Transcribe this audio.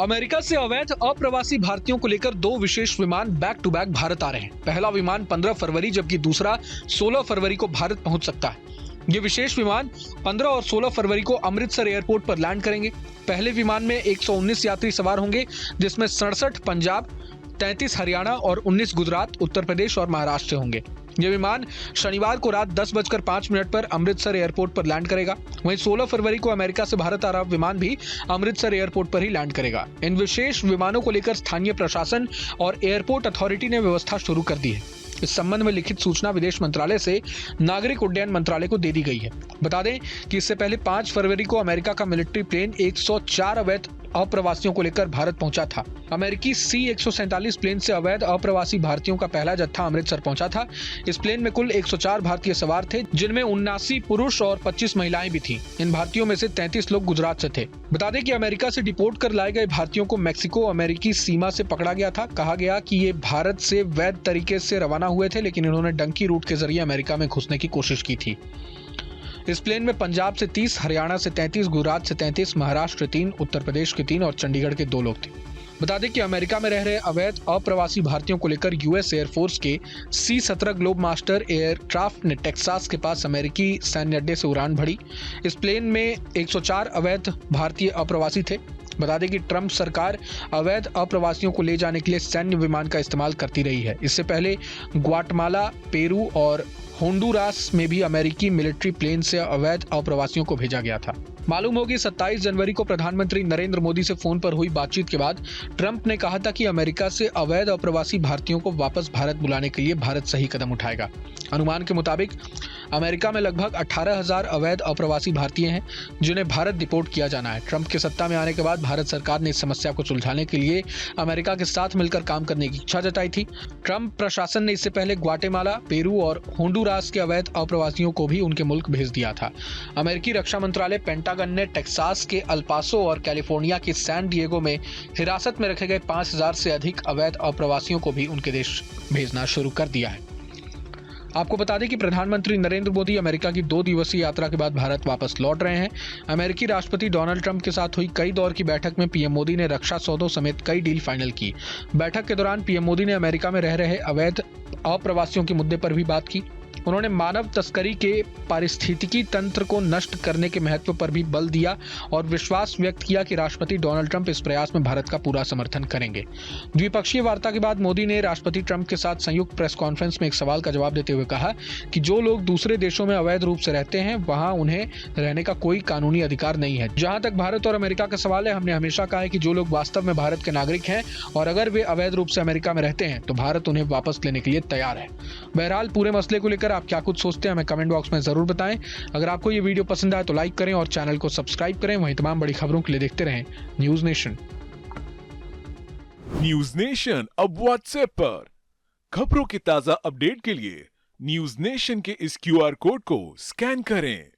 America से अवैध अप्रवासी भारतीयों को लेकर दो विशेष विमान बैक टू बैक भारत आ रहे हैं। पहला विमान 15 फरवरी जबकि दूसरा 16 फरवरी को भारत पहुंच सकता है। ये विशेष विमान 15 और 16 फरवरी को अमृतसर एयरपोर्ट पर लैंड करेंगे। पहले विमान में 119 यात्री सवार होंगे, जिसमें 67 पंजाब, 33 हरियाणा और 19 गुजरात, उत्तर प्रदेश और महाराष्ट्र से होंगे। यह विमान शनिवार को रात 10:05 पर अमृतसर एयरपोर्ट पर लैंड करेगा। वहीं 16 फरवरी को अमेरिका से भारत आ रहा विमान भी अमृतसर एयरपोर्ट पर ही लैंड करेगा। इन विशेष विमानों को लेकर स्थानीय प्रशासन और एयरपोर्ट अथॉरिटी ने व्यवस्था शुरू कर दी है। इस संबंध में लिखित सूचना विदेश मंत्रालय से नागरिक उड्डयन मंत्रालय को दे दी गई है। बता दें कि इससे पहले 5 फरवरी को अमेरिका का मिलिट्री प्लेन 104 अवैध अप्रवासियों को लेकर भारत पहुंचा था। अमेरिकी C-147 प्लेन से अवैध अप्रवासी भारतीयों का पहला जत्था अमृतसर पहुंचा था। इस प्लेन में कुल 104 भारतीय सवार थे, जिनमें 79 पुरुष और 25 महिलाएं भी थीं। इन भारतीयों में से 33 लोग गुजरात से थे। बता दें कि अमेरिका से डिपोर्ट कर लाए गए भारतीयों को मेक्सिको अमेरिकी सीमा से पकड़ा गया था। कहा गया कि ये भारत से वैध तरीके से रवाना हुए थे, लेकिन इन्होंने डंकी रूट के जरिए अमेरिका में घुसने की कोशिश की थी। इस प्लेन में पंजाब से 30, हरियाणा से 33, गुजरात से 33, महाराष्ट्र 3, उत्तर प्रदेश के 3 और चंडीगढ़ के 2 लोग थे। बता दें कि अमेरिका में रह रहे अवैध अप्रवासी भारतीयों को लेकर यूएस एयरफोर्स के C-17 ग्लोब मास्टर एयरक्राफ्ट ने टेक्सास के पास अमेरिकी सैन्य अड्डे से उड़ान भरी। इस प्लेन में 104 अवैध भारतीय अप्रवासी थे। बता दें कि ट्रंप सरकार अवैध अप्रवासियों को ले जाने के लिए सैन्य विमान का इस्तेमाल करती रही है। इससे पहले ग्वाटेमाला, पेरू और होंडुरास में भी अमेरिकी मिलिट्री प्लेन से अवैध अप्रवासियों को भेजा गया था। मालूम हो कि 27 जनवरी को प्रधानमंत्री नरेंद्र मोदी से फोन पर हुई बातचीत के बाद ट्रंप ने कहा था कि अमेरिका से अवैध अप्रवासी भारतीयों को वापस भारत बुलाने के लिए भारत सही कदम उठाएगा। अनुमान के मुताबिक अमेरिका में लगभग 18,000 अवैध अप्रवासी भारतीय हैं, जिन्हें भारत डिपोर्ट किया जाना है। ट्रंप के सत्ता में आने के बाद भारत सरकार ने इस समस्या को सुलझाने के लिए अमेरिका के साथ मिलकर काम करने की इच्छा जताई थी। ट्रंप प्रशासन ने इससे पहले ग्वाटेमाला, पेरू और होंडुरास के अवैध अप्रवासियों को भी उनके मुल्क भेज दिया था। अमेरिकी रक्षा मंत्रालय पेंटागन ने टेक्सास के अल्पासो और कैलिफोर्निया के सैन डिएगो में हिरासत में रखे गए 5,000 से अधिक अवैध अप्रवासियों को भी उनके देश भेजना शुरू कर दिया है। आपको बता दें कि प्रधानमंत्री नरेंद्र मोदी अमेरिका की 2 दिवसीय यात्रा के बाद भारत वापस लौट रहे हैं। अमेरिकी राष्ट्रपति डोनाल्ड ट्रंप के साथ हुई कई दौर की बैठक में पीएम मोदी ने रक्षा सौदों समेत कई डील फाइनल की। बैठक के दौरान पीएम मोदी ने अमेरिका में रह रहे अवैध अप्रवासियों के मुद्दे पर भी बात की। उन्होंने मानव तस्करी के पारिस्थितिकी तंत्र को नष्ट करने के महत्व पर भी बल दिया और विश्वास व्यक्त किया कि राष्ट्रपति डोनाल्ड ट्रंप इस प्रयास में भारत का पूरा समर्थन करेंगे। द्विपक्षीय वार्ता के बाद मोदी ने राष्ट्रपति ट्रंप के साथ संयुक्त प्रेस कॉन्फ्रेंस में एक सवाल का जवाब देते हुए कहा कि जो लोग दूसरे देशों में अवैध रूप से रहते हैं, वहां उन्हें रहने का कोई कानूनी अधिकार नहीं है। जहां तक भारत और अमेरिका का सवाल है, हमने हमेशा कहा है कि जो लोग वास्तव में भारत के नागरिक हैं और अगर वे अवैध रूप से अमेरिका में रहते हैं तो भारत उन्हें वापस लेने के लिए तैयार है। बहरहाल पूरे मसले को लेकर आप क्या कुछ सोचते हैं, हमें कमेंट बॉक्स में जरूर बताएं। अगर आपको ये वीडियो पसंद आए तो लाइक करें और चैनल को सब्सक्राइब करें। वहीं तमाम बड़ी खबरों के लिए देखते रहें न्यूज नेशन। न्यूज नेशन अब व्हाट्सएप पर खबरों की ताजा अपडेट के लिए न्यूज नेशन के इस QR कोड को स्कैन करें।